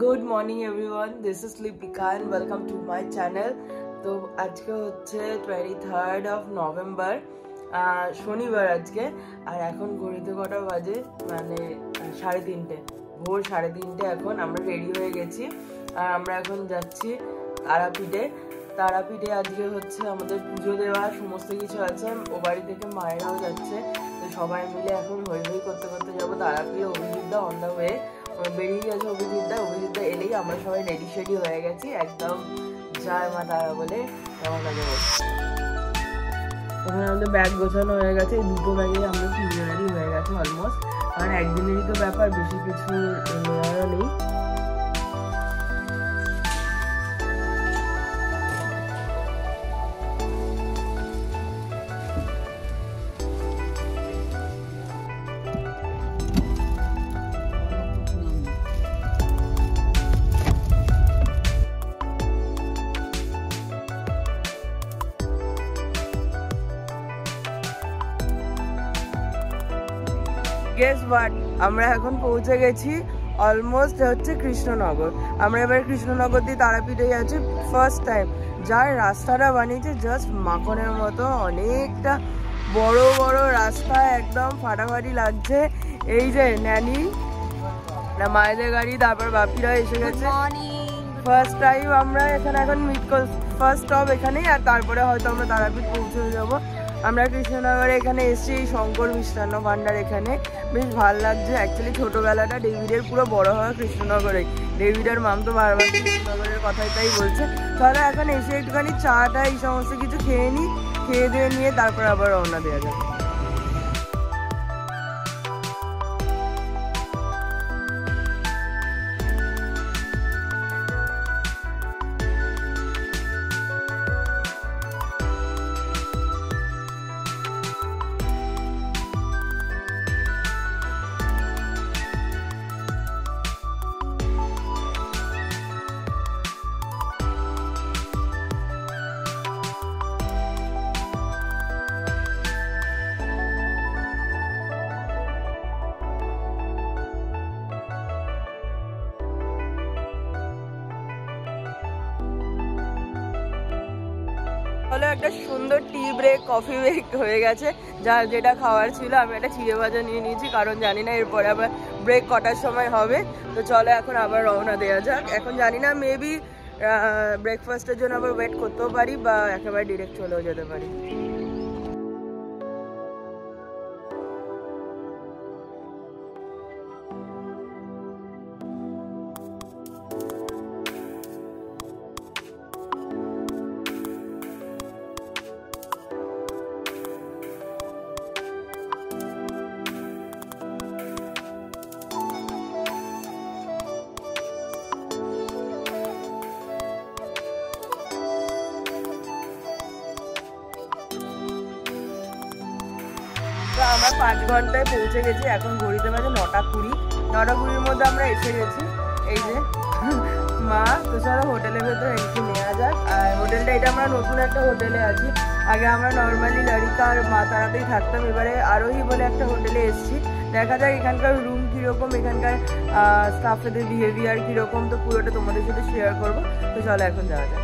Good morning everyone, this is Lipika and welcome to my channel. তো আজকে হচ্ছে 23rd of November, শনিবার আজকে। আর এখন ঘড়িতে কটা বাজে, মানে 3:30, ভোর 3:30 এখন। আমরা রেডি হয়ে গেছি আর আমরা এখন যাচ্ছি তারাপীঠে। আজকে হচ্ছে আমাদের পুজো দেওয়া সমস্ত কিছু আছে। ও বাড়ি থেকে মায়েরাও যাচ্ছে, তো সবাই মিলে এখন হই হই করতে করতে যাবো তারাপীঠে। অভিজিৎদা অন দ্য ওয়ে বেরিয়ে গেছে। অভিজিৎদা এলেই আমরা সবাই রেডি হয়ে গেছি, একদম জয় মা তারা বলে রওনা দেবো। ওখানে আমাদের ব্যাগ গোছানো হয়ে গেছে, এই দুটো ব্যাগে আমরা 3 জনেরই হয়ে গেছে অলমোস্ট। কারণ একদিনেরই তো ব্যাপার, বেশি কিছু নেওয়ারও নেই। গেস হোয়াট, আমরা এখন পৌঁছে গেছি অলমোস্ট হচ্ছে কৃষ্ণনগর। আমরা এবার কৃষ্ণনগর দিয়ে তারাপীঠে যাচ্ছি ফার্স্ট টাইম। যার রাস্তাটা বানিয়েছে জাস্ট মাখনের মতো, অনেকটা বড় বড় রাস্তা, একদম ফাটাফাটি লাগছে। এই যে ন্যানি না মায়েদের গাড়ি, তারপর বাপিরা এসে গেছে। ফার্স্ট টাইম আমরা এখানে এখন ফার্স্ট স্টপ এখানেই, আর তারপরে হয়তো আমরা তারাপীঠ পৌঁছে যাবো। আমরা কৃষ্ণনগরে এখানে এসেছি, এই শঙ্কর মিষ্টান্ন ভাণ্ডার, এখানে বেশ ভালো লাগছে। অ্যাকচুয়ালি ছোটোবেলাটা ডেভিডের পুরো বড় হওয়া কৃষ্ণনগরে। ডেভিড আর মাম তো বারবার কৃষ্ণনগরের কথাই তাই বলছে। তাহলে এখন এসে একটুখানি চাটা এই সমস্ত কিছু খেয়ে নিই, খেয়ে দিয়ে নিয়ে তারপর আবার রওনা দেওয়া যাবে। একটা সুন্দর টি ব্রেক, কফি ব্রেক হয়ে গেছে। যার যেটা খাওয়ার ছিল, আমি একটা চিড়ে ভাজা নিয়ে নিয়েছি, কারণ জানি না এরপরে আবার ব্রেক কটার সময় হবে। তো চলো এখন আবার রওনা দেওয়া যাক। এখন জানি না, মেবি ব্রেকফাস্টের জন্য আবার ওয়েট করতেও পারি, বা একেবারে ডিরেক্ট চলেও যেতে পারি। আমরা 5 ঘন্টায় পৌঁছে গেছি। এখন ঘড়িতে বাজে 9:20। 9:20-র মধ্যে আমরা এসে গেছি। এই যে মা, তো চলো হোটেলের ভেতর এন্ট্রি নেওয়া যাক। আর হোটেলটা, এটা আমরা নতুন একটা হোটেলে আছি। আগে আমরা নর্মালি লরিকা আর মা তারাতেই থাকতাম, এবারে আরোহী বলে একটা হোটেলে এসেছি। দেখা যাক এখানকার রুম কীরকম, এখানকার স্টাফেদের বিহেভিয়ার কীরকম, তো পুরোটা তোমাদের সাথে শেয়ার করবো। তো চলো এখন যাওয়া যাক।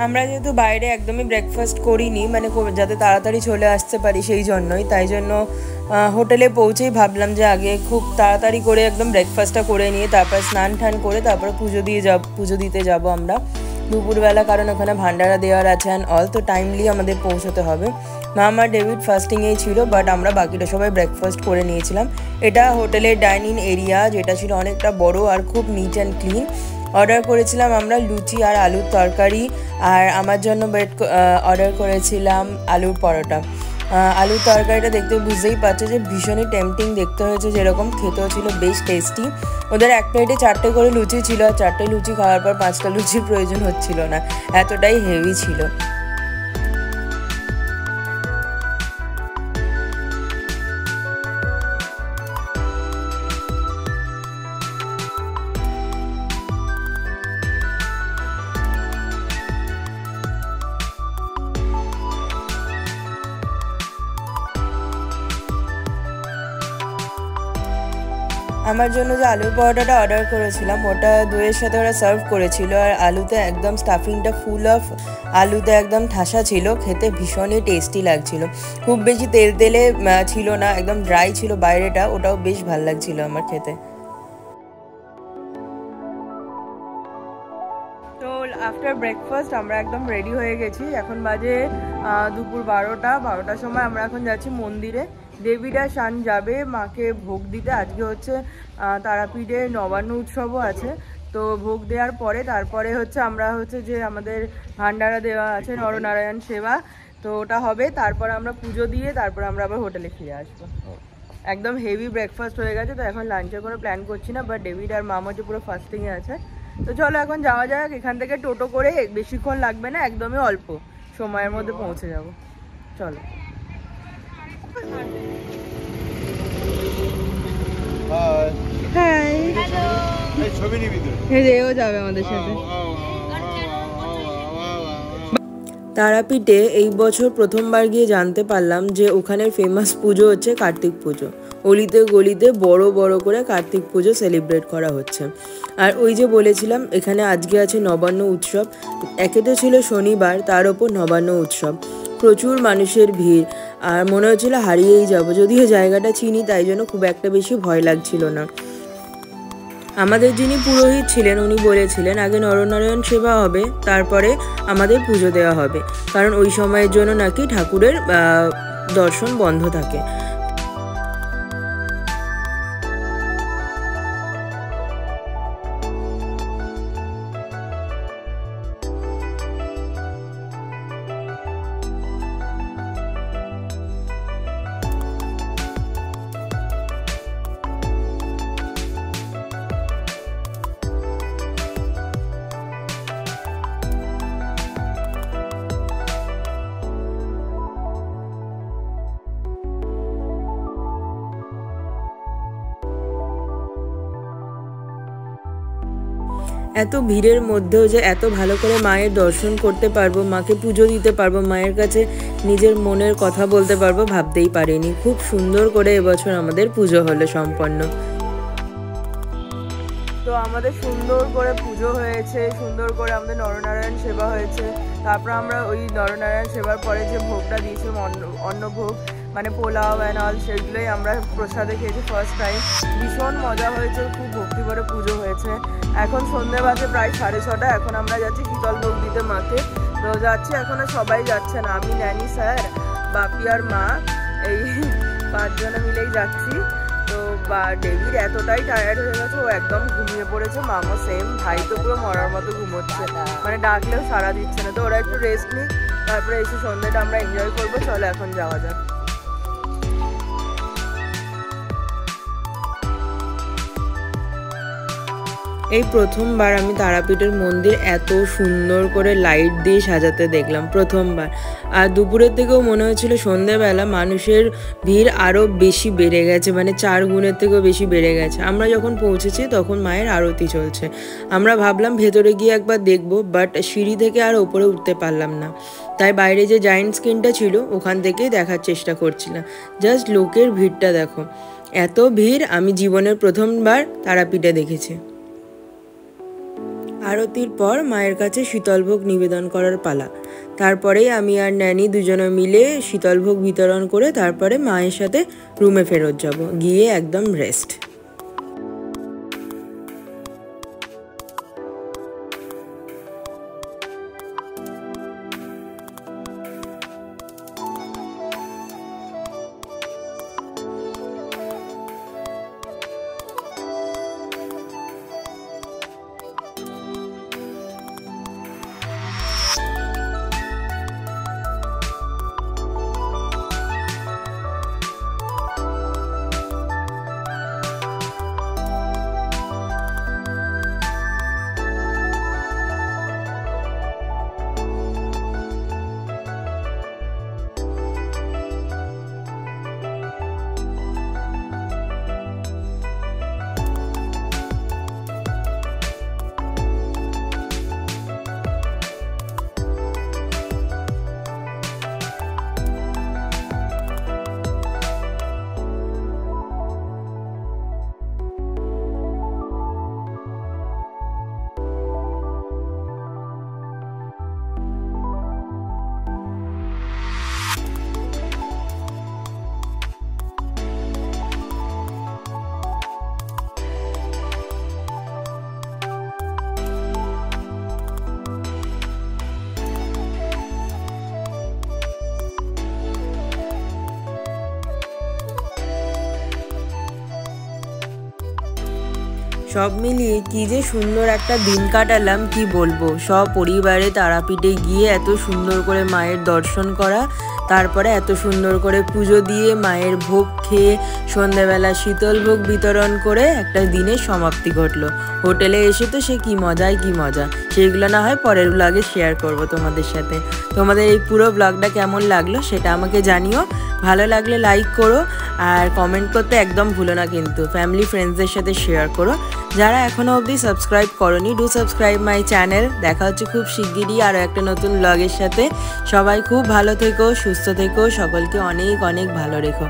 আমরা যেহেতু বাইরে একদমই ব্রেকফাস্ট করিনি, মানে যাতে তাড়াতাড়ি চলে আসতে পারি সেই জন্যই, তাই জন্য হোটেলে পৌঁছেই ভাবলাম যে আগে খুব তাড়াতাড়ি করে একদম ব্রেকফাস্টটা করে নিয়ে তারপর স্নান টান করে তারপর পুজো দিতে যাব আমরা দুপুরবেলা, কারণ ওখানে ভান্ডারা দেওয়ার আছে অ্যান্ড অল, তো টাইমলি আমাদের পৌঁছতে হবে। মা আর ডেভিড ফাস্টিংয়েই ছিল, বাট আমরা বাকিটা সবাই ব্রেকফাস্ট করে নিয়েছিলাম। এটা হোটেলের ডাইনিং এরিয়া, যেটা ছিল অনেকটা বড় আর খুব নিট অ্যান্ড ক্লিন। অর্ডার করেছিলাম আমরা লুচি আর আলুর তরকারি, আর আমার জন্য অর্ডার করেছিলাম আলুর পরোটা। আলুর তরকারিটা দেখতে বুঝতেই পারছো যে ভীষণই টেম্পটিং দেখতে হয়েছে, যেরকম খেতেও ছিল বেশ টেস্টি। ওদের এক প্লেটে 4টে করে লুচি ছিল, আর 4টে লুচি খাওয়ার পর 5টা লুচির প্রয়োজন হচ্ছিল না, এতটাই হেভি ছিল। আমার জন্য যে আলুর পরোটাটা অর্ডার করেছিলাম ওটা দইয়ের সাথে ওরা সার্ভ করেছিল, আর আলুতে একদম স্টাফিংটা ফুল অফ আলুতে একদম ঠাসা ছিল, খেতে ভীষণই টেস্টি লাগছিল। খুব বেশি তেল তেলে ছিল না, একদম ড্রাই ছিল বাইরেটা, ওটাও বেশ ভালো লাগছিল আমার খেতে। তো আফটার ব্রেকফাস্ট আমরা একদম রেডি হয়ে গেছি, এখন বাজে দুপুর 12টার সময় আমরা এখন যাচ্ছি মন্দিরে। ডেভিড আর শান যাবে মাকে ভোগ দিতে, আজকে হচ্ছে তারাপীঠে নবান্ন উৎসবও আছে, তো ভোগ দেওয়ার পরে তারপরে হচ্ছে আমরা হচ্ছে যে আমাদের ভান্ডারা দেওয়া আছে নরনারায়ণ সেবা, তো ওটা হবে, তারপর আমরা পুজো দিয়ে তারপর আমরা আবার হোটেলে ফিরে আসবো। একদম হেভি ব্রেকফাস্ট হয়ে গেছে, তো এখন লাঞ্চের কোনো প্ল্যান করছি না, বাট ডেভিড আর মাম হচ্ছে পুরো ফাস্টিংয়ে আছে। তো চলো এখন যাওয়া যাক, এখান থেকে টোটো করে বেশিক্ষণ লাগবে না, একদমই অল্প সময়ের মধ্যে পৌঁছে যাব। চলো। হাই, ছবি নিবি তো? এও যাবে আমাদের সাথে। তারাপীঠে এই বছর প্রথমবার গিয়ে জানতে পারলাম যে ওখানের ফেমাস পুজো হচ্ছে কার্তিক পুজো। অলিতে গলিতে বড় বড় করে কার্তিক পুজো সেলিব্রেট করা হচ্ছে। আর ওই যে বলেছিলাম এখানে আজকে আছে নবান্ন উৎসব, একে তো ছিল শনিবার, তার ওপর নবান্ন উৎসব, প্রচুর মানুষের ভিড়, আর মনে হচ্ছিল হারিয়েই যাব, যদিও জায়গাটা চিনি তাই জন্য খুব একটা বেশি ভয় লাগছিল না। আমাদের যিনি পুরোহিত ছিলেন উনি বলেছিলেন আগে নরনারায়ণ সেবা হবে, তারপরে আমাদের পুজো দেওয়া হবে, কারণ ওই সময়ের জন্য নাকি ঠাকুরের দর্শন বন্ধ থাকে। এত ভিড়ের মধ্যেও যে এত ভালো করে মায়ের দর্শন করতে পারবো, মাকে পুজো দিতে পারবো, মায়ের কাছে নিজের মনের কথা বলতে পারবো ভাবতেই পারিনি। খুব সুন্দর করে এবছর আমাদের পুজো হলো সম্পন্ন। তো আমাদের সুন্দর করে পুজো হয়েছে, সুন্দর করে আমাদের নরনারায়ণ সেবা হয়েছে, তারপর আমরা ওই নরনারায়ণ সেবার পরে যে ভোগটা দিয়েছিলাম অন্নভোগ, মানে পোলাও অ্যান্ড অল, সেগুলোই আমরা প্রসাদে খেয়েছি ফার্স্ট টাইম। ভীষণ মজা হয়েছে, খুব ভক্তি করে পুজো হয়েছে। এখন সন্ধ্যে বাজে প্রায় 6:30, এখন আমরা যাচ্ছি শীতল ভোগ দিতে মাকে। তো যাচ্ছি, এখনও সবাই যাচ্ছে না, আমি, ন্যানি স্যার, বাপি আর মা, এই 5 জনে মিলেই যাচ্ছি। তো ডেভিড এতটাই টায়ার্ড হয়ে গেছে, ও একদম ঘুমিয়ে পড়েছে, মামা সেম, ভাই তো পুরো মরার মতো ঘুমোচ্ছে, মানে ডাকলেও সাড়া দিচ্ছে না। তো ওরা একটু রেস্ট নিক, তারপরে এসে সন্ধ্যেটা আমরা এনজয় করবো। চলো এখন যাওয়া যাক। এই প্রথমবার আমি তারাপীঠের মন্দির এত সুন্দর করে লাইট দিয়ে সাজাতে দেখলাম, প্রথমবার। আর দুপুরের থেকেও মনে হচ্ছিল সন্ধ্যেবেলা মানুষের ভিড় আরও বেশি বেড়ে গেছে, মানে 4 গুণের থেকেও বেশি বেড়ে গেছে। আমরা যখন পৌঁছেছি তখন মায়ের আরতি চলছে। আমরা ভাবলাম ভেতরে গিয়ে একবার দেখবো, বাট সিঁড়ি থেকে আর ওপরে উঠতে পারলাম না, তাই বাইরে যে জায়েন্ট স্ক্রিনটা ছিল ওখান থেকেই দেখার চেষ্টা করছিলাম। জাস্ট লোকের ভিড়টা দেখো, এত ভিড় আমি জীবনের প্রথমবার তারাপীঠে দেখেছি। আরতির পর মায়ের কাছে শীতলভোগ নিবেদন করার পালা। তারপরেই আমি আর ন্যানি দুজনে মিলে শীতলভোগ বিতরণ করে তারপরে মায়ের সাথে রুমে ফেরত যাব, গিয়ে একদম রেস্ট। সব মিলিয়ে কি যে সুন্দর একটা দিন কাটালাম কি বলবো। সব পরিবারে তারাপীঠে গিয়ে এত সুন্দর করে মায়ের দর্শন করা, তারপরে এত সুন্দর করে পুজো দিয়ে মায়ের ভোগ খেয়ে সন্ধ্যাবেলা শীতল ভোগ বিতরণ করে একটা দিনের সমাপ্তি ঘটলো। হোটেলে এসে তো সে কি মজায় কি মজা, সেইগুলো না হয় পরের ব্লগে শেয়ার করব তোমাদের সাথে। তোমাদের এই পুরো ব্লগটা কেমন লাগলো সেটা আমাকে জানিও। ভালো লাগলে লাইক করো আর কমেন্ট করতে একদম ভুলো না কিন্তু। ফ্যামিলি ফ্রেন্ডসদের সাথে শেয়ার করো। যারা এখনও অবধি সাবস্ক্রাইব করোনি, ডু সাবস্ক্রাইব মাই চ্যানেল। দেখা হচ্ছে খুব শিগগিরই আরও একটা নতুন ব্লগের সাথে। সবাই খুব ভালো থেকো, সুস্থ থেকো, সকলকে অনেক অনেক ভালো রেখো।